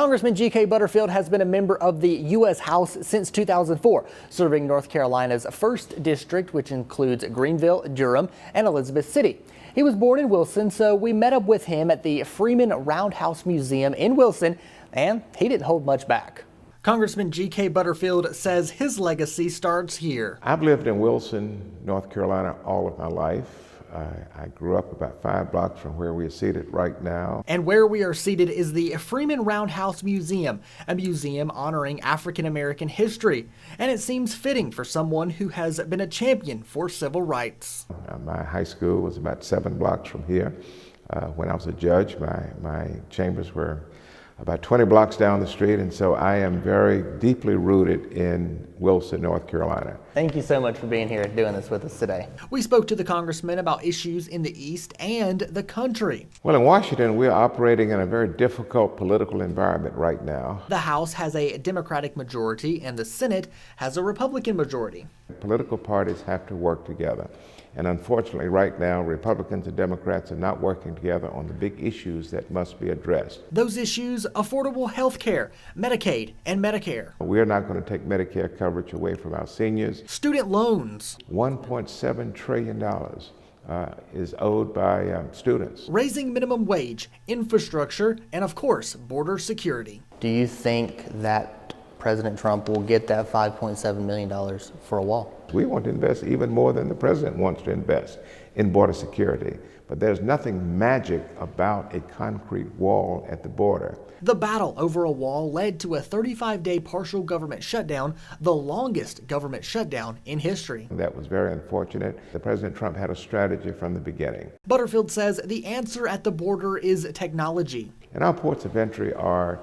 Congressman G.K. Butterfield has been a member of the U.S. House since 2004, serving North Carolina's 1st District, which includes Greenville, Durham, and Elizabeth City. He was born in Wilson, so we met up with him at the Freeman Roundhouse Museum in Wilson, and he didn't hold much back. Congressman G.K. Butterfield says his legacy starts here. I've lived in Wilson, North Carolina all of my life. I grew up about 5 blocks from where we are seated right now. And where we are seated is the Freeman Roundhouse Museum, a museum honoring African American history. And it seems fitting for someone who has been a champion for civil rights. My high school was about 7 blocks from here. When I was a judge, my chambers were about 20 blocks down the street, and so I am very deeply rooted in Wilson, North Carolina. Thank you so much for being here and doing this with us today. We spoke to the congressman about issues in the East and the country. Well, in Washington, we're operating in a very difficult political environment right now. The House has a Democratic majority and the Senate has a Republican majority. Political parties have to work together. And unfortunately, right now, Republicans and Democrats are not working together on the big issues that must be addressed. Those issues: affordable health care, Medicaid, and Medicare. We're not going to take Medicare coverage away from our seniors. Student loans. $1.7 trillion is owed by students. Raising minimum wage, infrastructure, and of course, border security. Do you think that President Trump will get that $5.7 million for a wall? We want to invest even more than the president wants to invest in border security. But there's nothing magic about a concrete wall at the border. The battle over a wall led to a 35-day partial government shutdown, the longest government shutdown in history. That was very unfortunate. President Trump had a strategy from the beginning. Butterfield says the answer at the border is technology. And our ports of entry are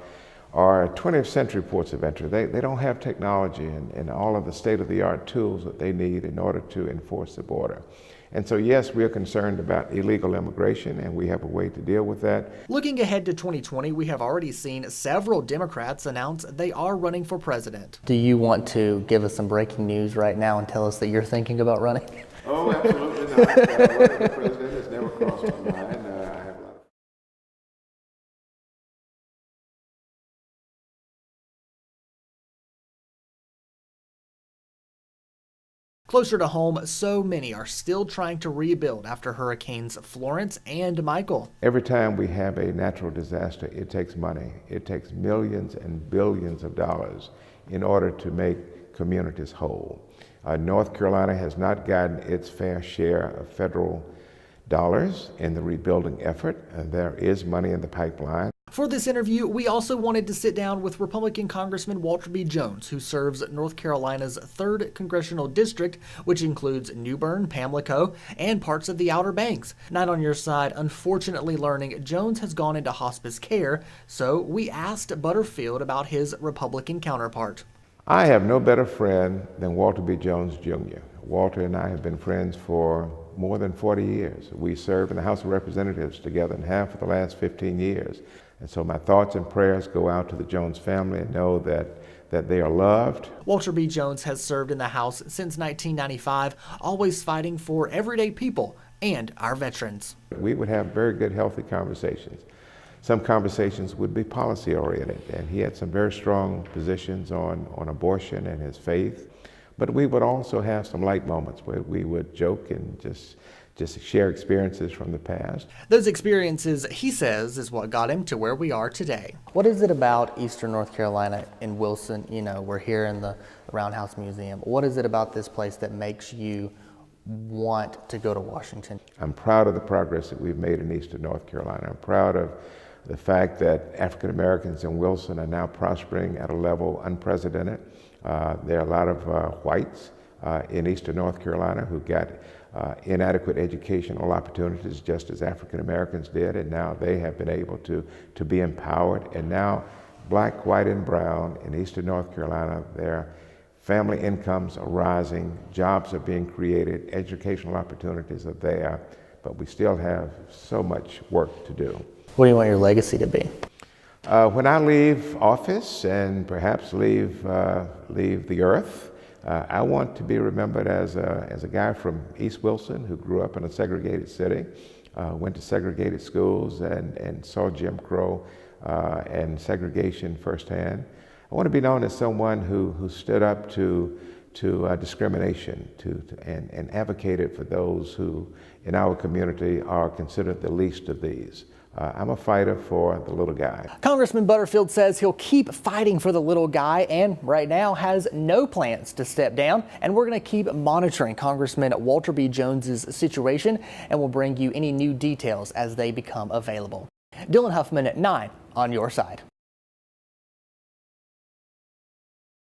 20th century ports of entry. They don't have technology and all of the state-of-the-art tools that they need in order to enforce the border. And so, yes, we are concerned about illegal immigration, and we have a way to deal with that. Looking ahead to 2020, we have already seen several Democrats announce they are running for president. Do you want to give us some breaking news right now and tell us that you're thinking about running? Oh, absolutely not. Running for president has never crossed my mind. Closer to home, so many are still trying to rebuild after Hurricanes Florence and Michael. Every time we have a natural disaster, it takes money. It takes millions and billions of dollars in order to make communities whole. North Carolina has not gotten its fair share of federal dollars in the rebuilding effort, and there is money in the pipeline. For this interview, we also wanted to sit down with Republican Congressman Walter B. Jones, who serves North Carolina's 3rd Congressional District, which includes New Bern, Pamlico, and parts of the Outer Banks. Not on your side, unfortunately learning Jones has gone into hospice care, so we asked Butterfield about his Republican counterpart. I have no better friend than Walter B. Jones, Jr. Walter and I have been friends for more than 40 years. We served in the House of Representatives together in half of the last 15 years. And so my thoughts and prayers go out to the Jones family and know that they are loved. Walter B. Jones has served in the House since 1995, always fighting for everyday people and our veterans. We would have very good, healthy conversations. Some conversations would be policy-oriented, and he had some very strong positions on abortion and his faith. But we would also have some light moments where we would joke and just share experiences from the past. Those experiences, he says, is what got him to where we are today. What is it about Eastern North Carolina in Wilson? You know, we're here in the Roundhouse Museum. What is it about this place that makes you want to go to Washington? I'm proud of the progress that we've made in Eastern North Carolina. I'm proud of the fact that African Americans in Wilson are now prospering at a level unprecedented. There are a lot of whites in Eastern North Carolina who got inadequate educational opportunities just as African Americans did, and now they have been able to be empowered. And now black, white, and brown in Eastern North Carolina, their family incomes are rising, jobs are being created, educational opportunities are there, but we still have so much work to do. What do you want your legacy to be? When I leave office and perhaps leave the earth, I want to be remembered as a guy from East Wilson who grew up in a segregated city, went to segregated schools and saw Jim Crow and segregation firsthand. I want to be known as someone who stood up to discrimination and advocated for those who in our community are considered the least of these. I'm a fighter for the little guy. Congressman Butterfield says he'll keep fighting for the little guy and right now has no plans to step down. And we're going to keep monitoring Congressman Walter B. Jones's situation and we'll bring you any new details as they become available. Dylan Huffman at 9 on your side.